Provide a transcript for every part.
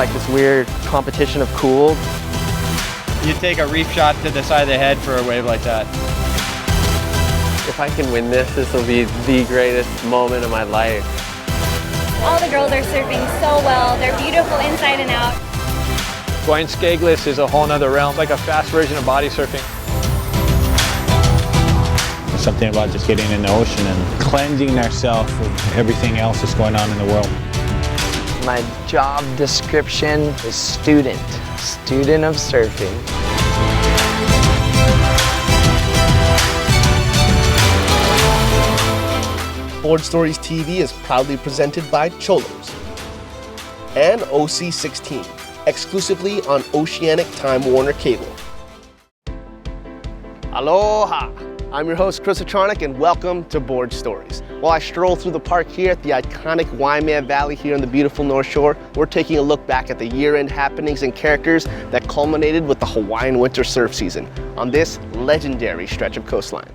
like this weird competition of cool. You take a reef shot to the side of the head for a wave like that. If I can win this, this will be the greatest moment of my life. All the girls are surfing so well. They're beautiful inside and out. Going skagless is a whole nother realm. It's like a fast version of body surfing. There's something about just getting in the ocean and cleansing ourselves of everything else that's going on in the world. My job description is student of surfing. Board Stories TV is proudly presented by Cholos and OC16, exclusively on Oceanic Time Warner Cable. Aloha! I'm your host, Chris Atronic, and welcome to Board Stories. While I stroll through the park here at the iconic Waimea Valley here on the beautiful North Shore, we're taking a look back at the year-end happenings and characters that culminated with the Hawaiian Winter surf season on this legendary stretch of coastline.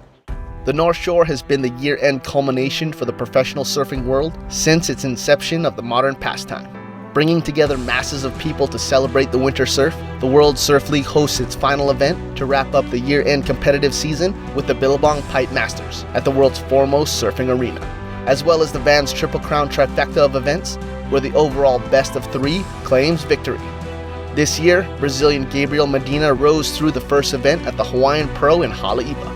The North Shore has been the year-end culmination for the professional surfing world since its inception of the modern pastime. Bringing together masses of people to celebrate the winter surf, the World Surf League hosts its final event to wrap up the year-end competitive season with the Billabong Pipe Masters at the world's foremost surfing arena, as well as the Vans Triple Crown trifecta of events, where the overall best of three claims victory. This year, Brazilian Gabriel Medina rose through the first event at the Hawaiian Pro in Haleiwa.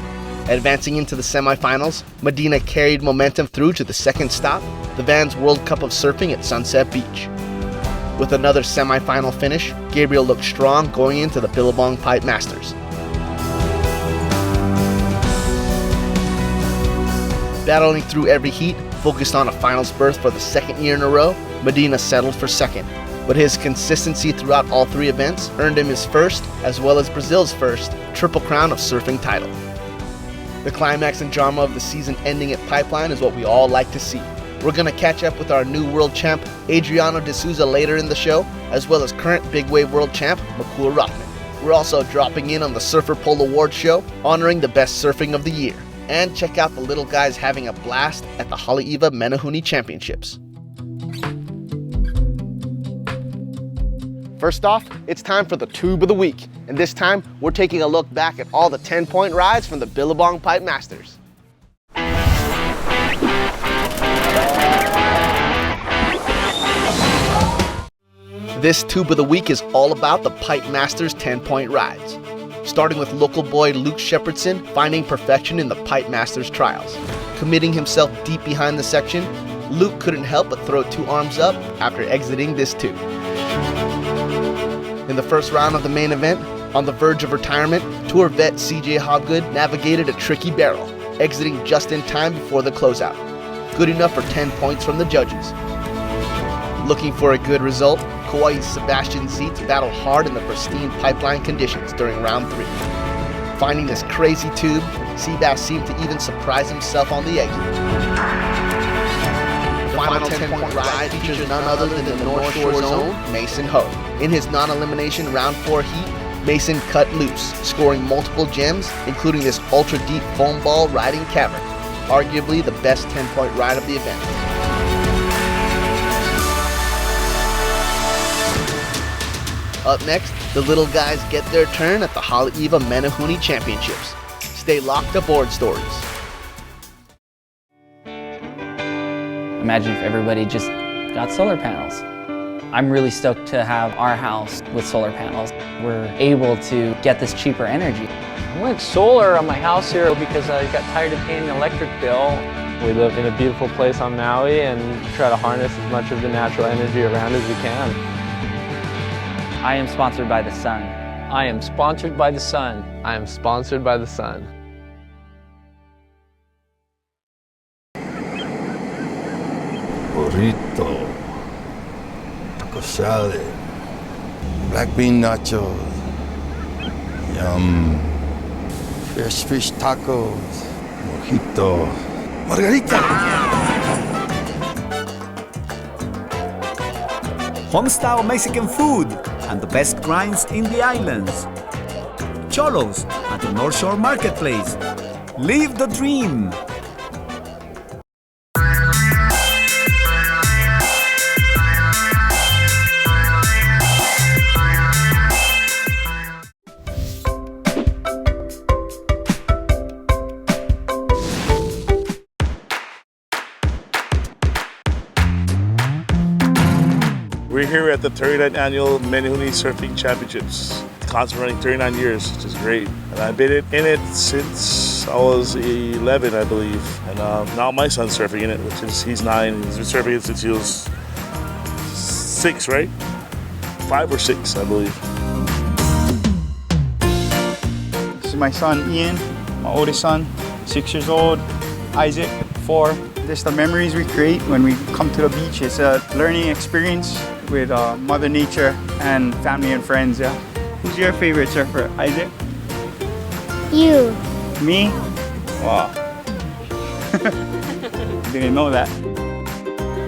Advancing into the semifinals, Medina carried momentum through to the second stop, the Vans World Cup of Surfing at Sunset Beach. With another semifinal finish, Gabriel looked strong going into the Billabong Pipe Masters. Battling through every heat, focused on a finals berth for the second year in a row, Medina settled for second. But his consistency throughout all three events earned him his first, as well as Brazil's first, Triple Crown of Surfing title. The climax and drama of the season ending at Pipeline is what we all like to see. We're going to catch up with our new world champ, Adriano De Souza, later in the show, as well as current big wave world champ, Makua Rothman. We're also dropping in on the Surfer Pole Award show, honoring the best surfing of the year. And check out the little guys having a blast at the Haleiwa Menehune Championships. First off, it's time for the Tube of the Week. And this time, we're taking a look back at all the 10-point rides from the Billabong Pipe Masters. This Tube of the Week is all about the Pipe Masters 10-point rides. Starting with local boy Luke Shepherdson finding perfection in the Pipe Masters trials. Committing himself deep behind the section, Luke couldn't help but throw two arms up after exiting this tube. In the first round of the main event, on the verge of retirement, tour vet CJ Hobgood navigated a tricky barrel, exiting just in time before the closeout. Good enough for 10 points from the judges. Looking for a good result, Kauai's Sebastian Zietz battled hard in the pristine pipeline conditions during round 3. Finding this crazy tube, Seabass seemed to even surprise himself on the exit. The final 10-point ride features none other than the North Shore's own Mason Ho. In his non-elimination round 4 heat, Mason cut loose, scoring multiple gems, including this ultra-deep foam ball riding cavern, arguably the best 10-point ride of the event. Up next, the little guys get their turn at the Haleiwa Menehune Championships. Stay locked to Board Stories. Imagine if everybody just got solar panels. I'm really stoked to have our house with solar panels. We're able to get this cheaper energy. I went solar on my house here because I got tired of paying the electric bill. We live in a beautiful place on Maui and try to harness as much of the natural energy around as we can. I am sponsored by the sun. I am sponsored by the sun. I am sponsored by the sun. Burrito, taco salad, black bean nachos, yum, fresh fish tacos, mojito, margarita. Homestyle Mexican food and the best grinds in the islands. Cholos at the North Shore Marketplace. Live the dream! We're here at the 39th annual Menehune Surfing Championships. The concert running 39 years, which is great. And I've been in it since I was 11, I believe. And now my son's surfing in it, which is, he's 9. He's been surfing it since he was 6, right? 5 or 6, I believe. This is my son, Ian, my oldest son, 6 years old. Isaac, 4. Just the memories we create when we come to the beach. It's a learning experience with Mother Nature and family and friends, yeah. Who's your favorite surfer, Isaac? You. Me? Wow. Didn't know that.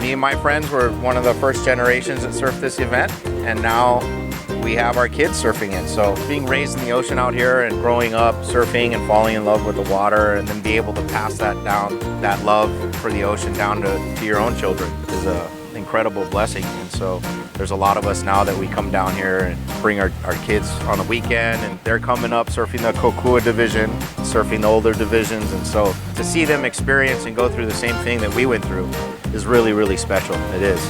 Me and my friends were one of the first generations that surfed this event, and now we have our kids surfing it. So being raised in the ocean out here and growing up surfing and falling in love with the water, and then be able to pass that down, that love for the ocean down to your own children is an incredible blessing. And so there's a lot of us now that we come down here and bring our kids on the weekend, and they're coming up surfing the Kokua division, surfing the older divisions. And so to see them experience and go through the same thing that we went through is really, really special. It is.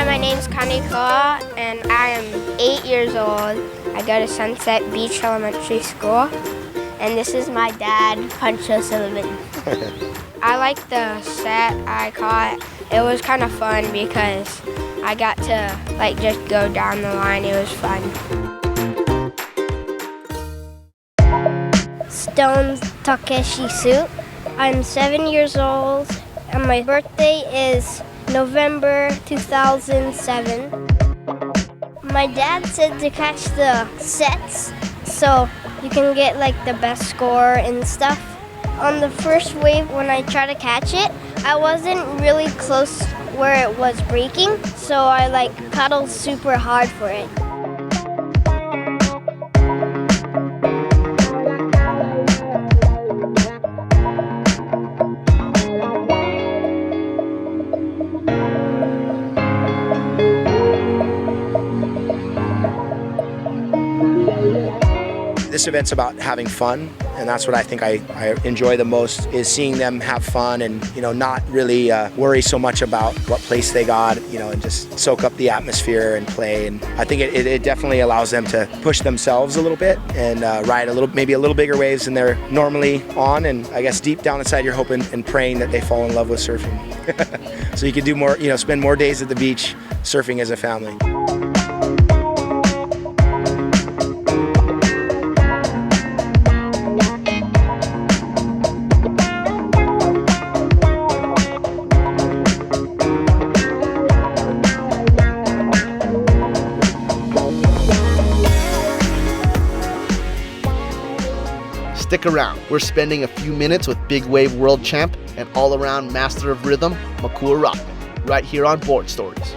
My name's Kanikoa, and I am 8 years old. I go to Sunset Beach Elementary School, and this is my dad, Pancho Sullivan. I like the set I caught. It was kind of fun because I got to just go down the line. It was fun. Stone Takeshi Suit. I'm 7 years old, and my birthday is November 2007. My dad said to catch the sets so you can get the best score and stuff. On the first wave, when I tried to catch it, I wasn't really close where it was breaking, so I paddled super hard for it. This event's about having fun, and that's what I think I enjoy the most, is seeing them have fun and not really worry so much about what place they got, and just soak up the atmosphere and play. And I think it definitely allows them to push themselves a little bit and ride maybe a little bigger waves than they're normally on. And I guess deep down inside you're hoping and praying that they fall in love with surfing. So you can do more, spend more days at the beach surfing as a family. Stick around. We're spending a few minutes with big wave world champ and all-around master of rhythm, Makua Rothman, right here on Board Stories.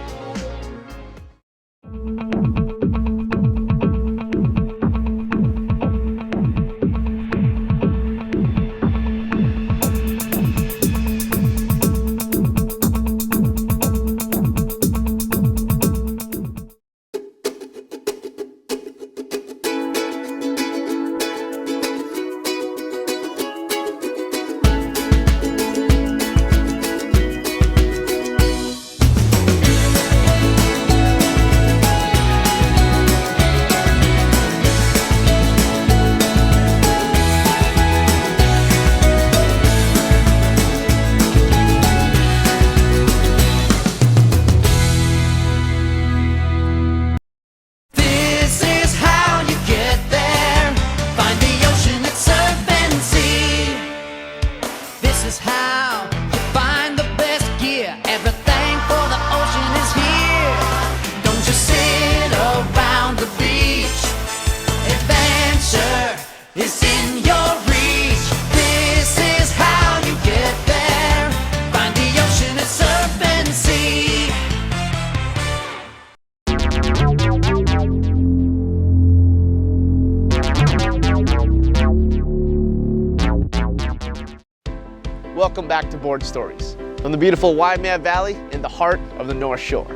Welcome back to Board Stories from the beautiful Waimea Valley in the heart of the North Shore.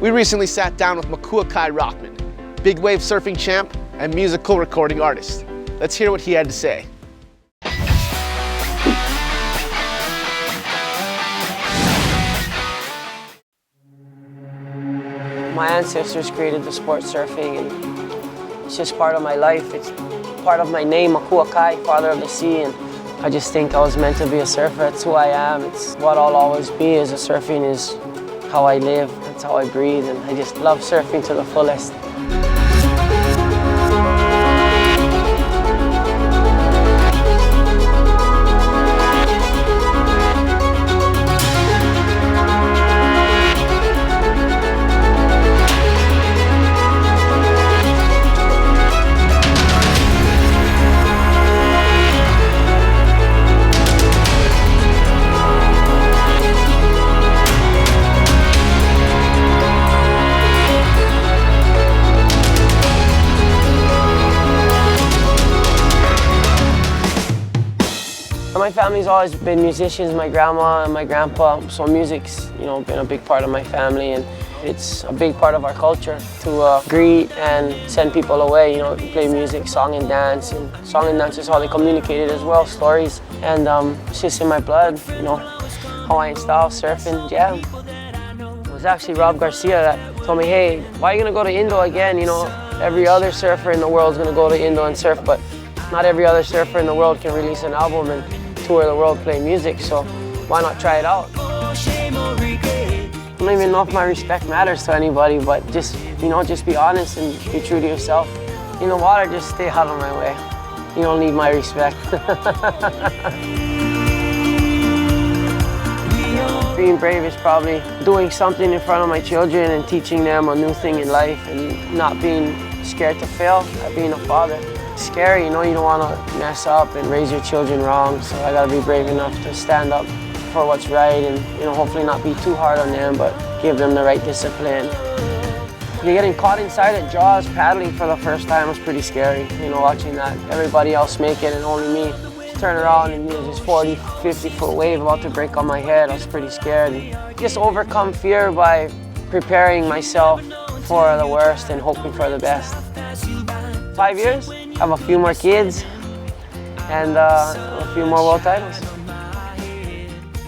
We recently sat down with Makua Rothman, big wave surfing champ and musical recording artist. Let's hear what he had to say. My ancestors created the sport surfing, and it's just part of my life. It's part of my name, Makua Kai, Father of the Sea, and I just think I was meant to be a surfer. That's who I am. It's what I'll always be. Is surfing is how I live. That's how I breathe, and I just love surfing to the fullest. My family's always been musicians, my grandma and my grandpa, so music's been a big part of my family, and it's a big part of our culture to greet and send people away, play music, song and dance is how they communicated as well, stories, and it's just in my blood, Hawaiian style, surfing, jam. It was actually Rob Garcia that told me, hey, why are you gonna go to Indo again? Every other surfer in the world is gonna go to Indo and surf, but not every other surfer in the world can release an album and tour the world playing music, so why not try it out? I don't even know if my respect matters to anybody, but just be honest and be true to yourself. In the water, just stay out of my way. You don't need my respect. Being brave is probably doing something in front of my children and teaching them a new thing in life and not being scared to fail at being a father. It's scary, you don't want to mess up and raise your children wrong, so I got to be brave enough to stand up for what's right and hopefully not be too hard on them, but give them the right discipline. Getting caught inside at Jaws paddling for the first time was pretty scary, watching that. Everybody else make it and only me. Turn around and there's this 40, 50-foot wave about to break on my head. I was pretty scared. And just overcome fear by preparing myself for the worst and hoping for the best. 5 years, have a few more kids, and a few more world titles.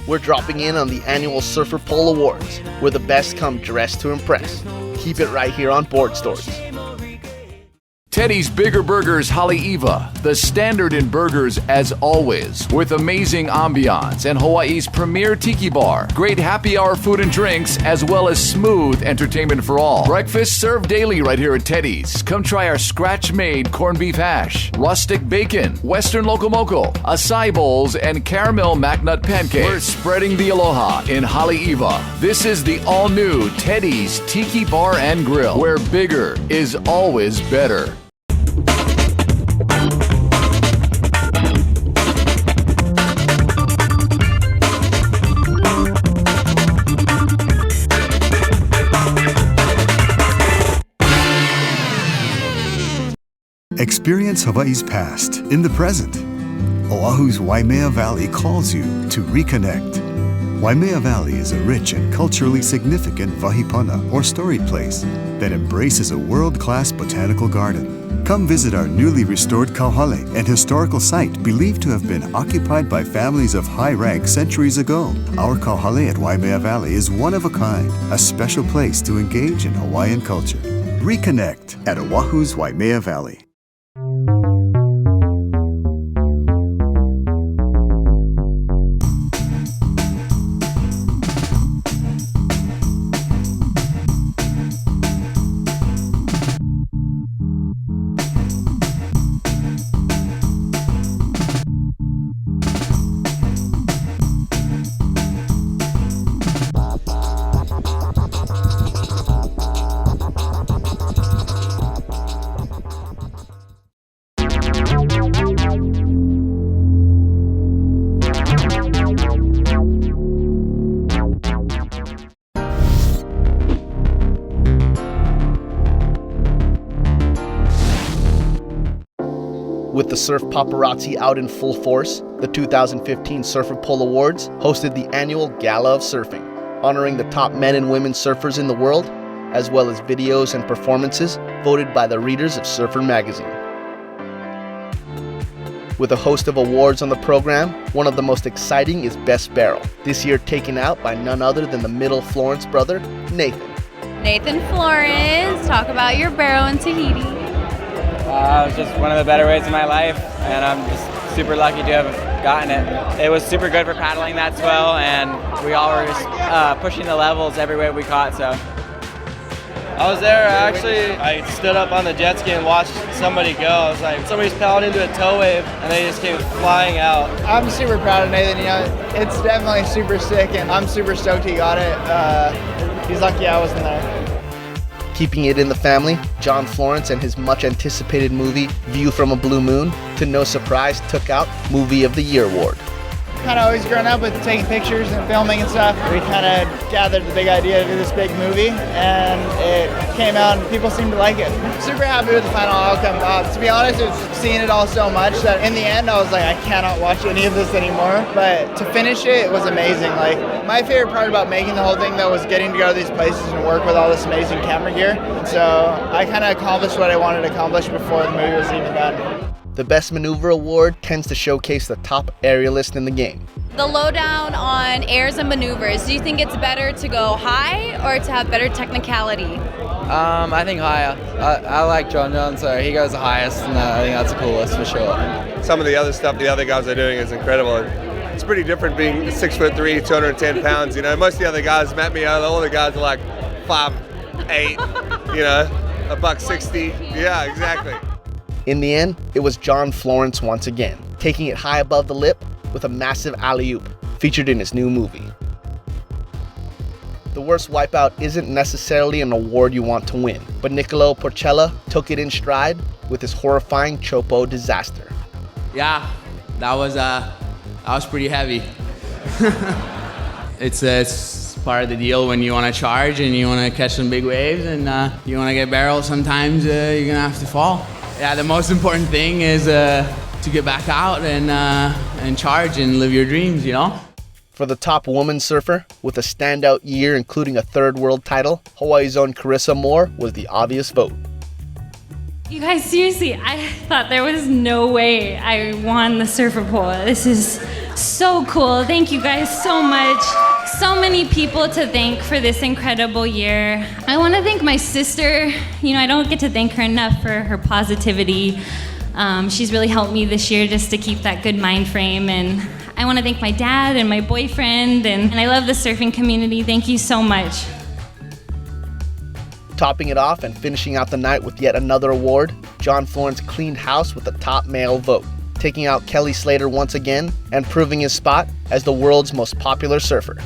We're dropping in on the annual Surfer Pole Awards, where the best come dressed to impress. Keep it right here on Board Stories. Teddy's Bigger Burgers Haleiwa, the standard in burgers as always, with amazing ambiance and Hawaii's premier tiki bar, great happy hour food and drinks, as well as smooth entertainment for all. Breakfast served daily right here at Teddy's. Come try our scratch-made corned beef hash, rustic bacon, western locomoco, acai bowls, and caramel macnut pancakes. We're spreading the aloha in Haleiwa. This is the all-new Teddy's Tiki Bar and Grill, where bigger is always better. Experience Hawaii's past in the present. Oahu's Waimea Valley calls you to reconnect. Waimea Valley is a rich and culturally significant vahipana, or storied place, that embraces a world-class botanical garden. Come visit our newly restored kauhale, an historical site believed to have been occupied by families of high rank centuries ago. Our kauhale at Waimea Valley is one of a kind, a special place to engage in Hawaiian culture. Reconnect at Oahu's Waimea Valley. With the surf paparazzi out in full force, the 2015 Surfer Pole Awards hosted the annual Gala of Surfing, honoring the top men and women surfers in the world, as well as videos and performances voted by the readers of Surfer magazine. With a host of awards on the program, one of the most exciting is Best Barrel, this year taken out by none other than the Middle Florence brother, Nathan. Nathan Florence, talk about your barrel in Tahiti. It was just one of the better waves of my life, and I'm just super lucky to have gotten it. It was super good for paddling that swell, and we all were just pushing the levels every wave we caught, so. I was there, I stood up on the jet ski and watched somebody go. I was like, somebody's paddling into a tow wave, and they just came flying out. I'm super proud of Nathan. You know, it's definitely super sick, and I'm super stoked he got it. He's lucky I wasn't there. Keeping it in the family, John Florence and his much-anticipated movie, View from a Blue Moon, to no surprise, took out Movie of the Year award. Kind of always grown up with taking pictures and filming and stuff. We kind of gathered the big idea to do this big movie, and it came out and people seemed to like it. Super happy with the final outcome. To be honest, it's seeing it all so much that in the end I was like, I cannot watch any of this anymore. But to finish it, it was amazing. Like, my favorite part about making the whole thing though was getting to go to these places and work with all this amazing camera gear. So I kind of accomplished what I wanted to accomplish before the movie was even done. The Best Maneuver Award tends to showcase the top aerialist in the game. The lowdown on airs and maneuvers. Do you think it's better to go high or to have better technicality? I think higher. I like John John, so he goes the highest, and I think that's the coolest for sure. Some of the other stuff the other guys are doing is incredible. It's pretty different being 6'3", 210 pounds. You know, most of the other guys met me. All the guys are like 5'8", you know, $160. Yeah, exactly. In the end, it was John Florence once again, taking it high above the lip with a massive alley-oop featured in his new movie. The worst wipeout isn't necessarily an award you want to win, but Niccolo Porcella took it in stride with his horrifying Chopo disaster. Yeah, that was pretty heavy. It's part of the deal when you want to charge and you want to catch some big waves and you want to get barrels. Sometimes you're gonna have to fall. Yeah, the most important thing is to get back out and charge and live your dreams, you know? For the top woman surfer, with a standout year including a third world title, Hawaii's own Carissa Moore was the obvious vote. You guys, seriously, I thought there was no way I won the surfer pole. This is so cool. Thank you guys so much. So many people to thank for this incredible year. I want to thank my sister. You know, I don't get to thank her enough for her positivity. She's really helped me this year just to keep that good mind frame. And I want to thank my dad and my boyfriend. And I love the surfing community. Thank you so much. Topping it off and finishing out the night with yet another award, John Florence cleaned house with the top male vote, taking out Kelly Slater once again and proving his spot as the world's most popular surfer.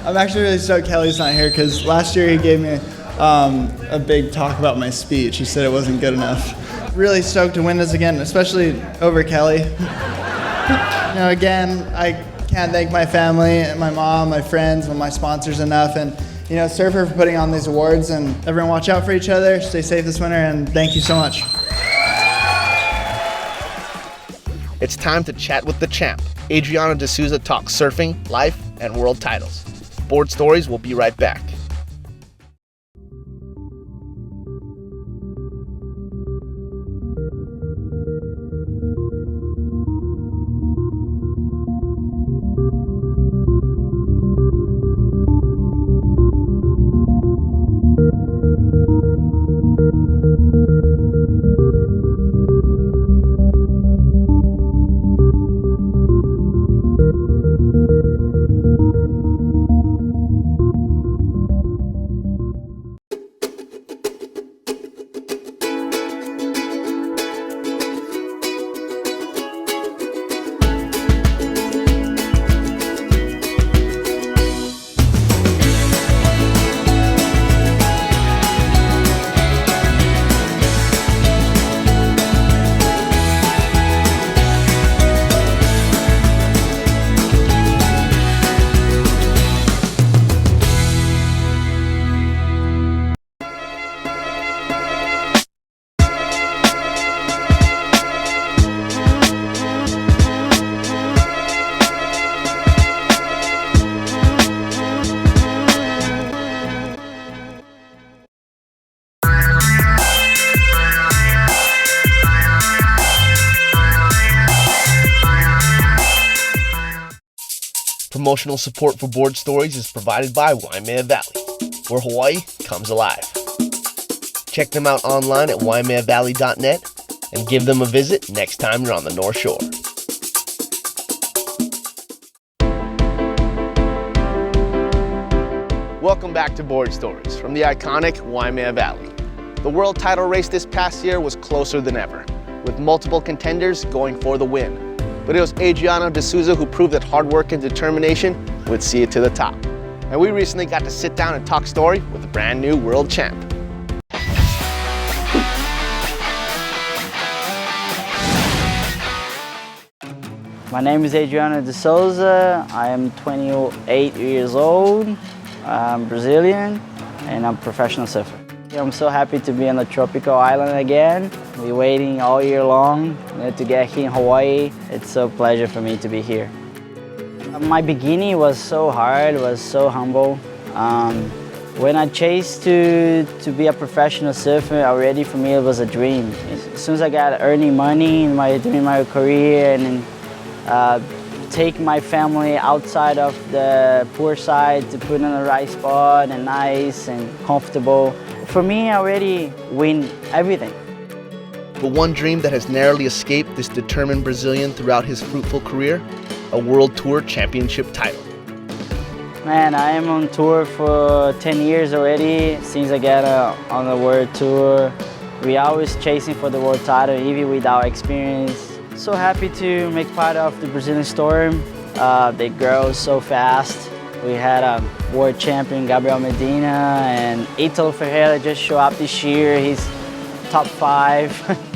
I'm actually really stoked Kelly's not here because last year he gave me a big talk about my speech. He said it wasn't good enough. Really stoked to win this again, especially over Kelly. You know, again, I can't thank my family, my mom, my friends, and my sponsors enough, and you know, Surfer for putting on these awards, and everyone watch out for each other, stay safe this winter, and thank you so much. It's time to chat with the champ. Adriano De Souza talks surfing, life, and world titles. Board Stories will be right back. Promotional support for Board Stories is provided by Waimea Valley. where Hawaii comes alive. Check them out online at waimeavalley.net and give them a visit next time you're on the North Shore. Welcome back to Board Stories from the iconic Waimea Valley. The world title race this past year was closer than ever, with multiple contenders going for the win. But it was Adriano De Souza who proved that hard work and determination would see it to the top. And we recently got to sit down and talk story with a brand new world champ. My name is Adriano De Souza. I am 28 years old. I'm Brazilian and I'm a professional surfer. I'm so happy to be on a tropical island again. We're waiting all year long to get here in Hawaii. It's a pleasure for me to be here. My beginning was so hard, was so humble. When I chased to be a professional surfer, already for me it was a dream. As soon as I got earning money during my career and take my family outside of the poor side to put in the right spot and nice and comfortable. For me, I already win everything. But one dream that has narrowly escaped this determined Brazilian throughout his fruitful career, a World Tour Championship title. Man, I am on tour for 10 years already, since I got on the World Tour. We always chasing for the world title, even without experience. So happy to make part of the Brazilian Storm. They grow so fast. We had a world champion, Gabriel Medina, and Italo Ferreira just showed up this year. He's top 5.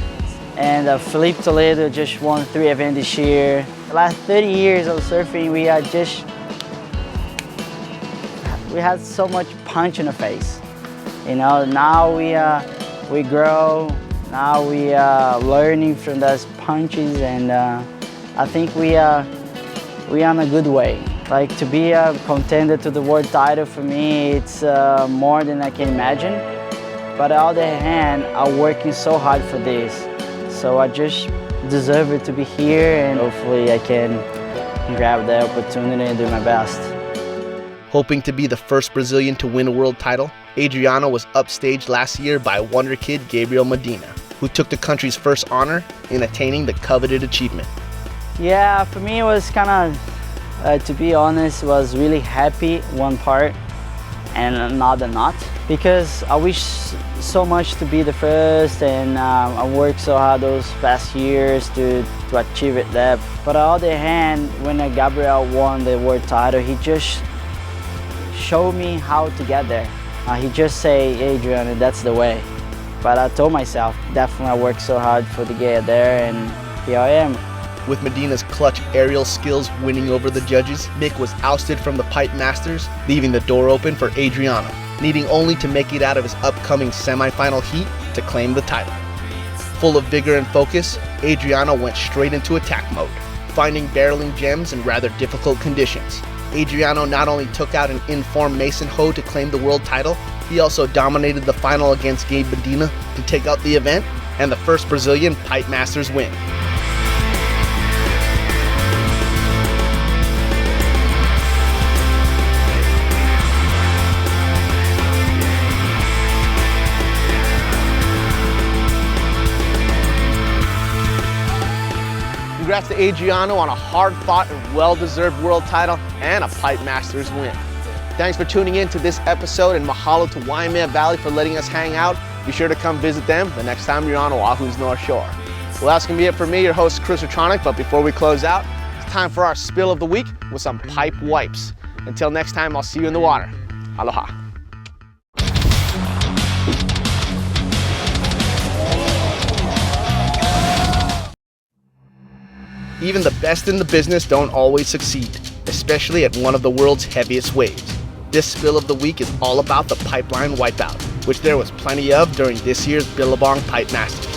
And Felipe Toledo just won 3 events this year. The last 30 years of surfing, we had so much punch in the face. You know, now we grow. Now we are learning from those punches, and I think we are on a good way. Like, to be a contender to the world title, for me, it's more than I can imagine. But on the other hand, I'm working so hard for this. So I just deserve it to be here, and hopefully I can grab the opportunity and do my best. Hoping to be the first Brazilian to win a world title, Adriano was upstaged last year by wonder kid Gabriel Medina, who took the country's first honor in attaining the coveted achievement. Yeah, for me it was kind of, to be honest, was really happy one part and another not. Because I wish so much to be the first, and I worked so hard those past years to achieve it there. But on the other hand, when Gabriel won the world title, he just showed me how to get there. He just said, Adrian, that's the way. But I told myself, definitely I worked so hard to get there, and here I am. With Medina's clutch aerial skills winning over the judges, Mick was ousted from the Pipe Masters, leaving the door open for Adriano, needing only to make it out of his upcoming semifinal heat to claim the title. Full of vigor and focus, Adriano went straight into attack mode, finding barreling gems in rather difficult conditions. Adriano not only took out an in-form Mason Ho to claim the world title, he also dominated the final against Gabe Medina to take out the event and the first Brazilian Pipe Masters win. Congrats to Adriano on a hard-fought and well-deserved world title and a Pipe Masters win. Thanks for tuning in to this episode, and mahalo to Waimea Valley for letting us hang out. Be sure to come visit them the next time you're on Oahu's North Shore. Well, that's going to be it for me, your host, Chris Rotronic, but before we close out, it's time for our spill of the week with some pipe wipes. Until next time, I'll see you in the water. Aloha. Even the best in the business don't always succeed, especially at one of the world's heaviest waves. This spill of the week is all about the pipeline wipeout, which there was plenty of during this year's Billabong Pipe Masters.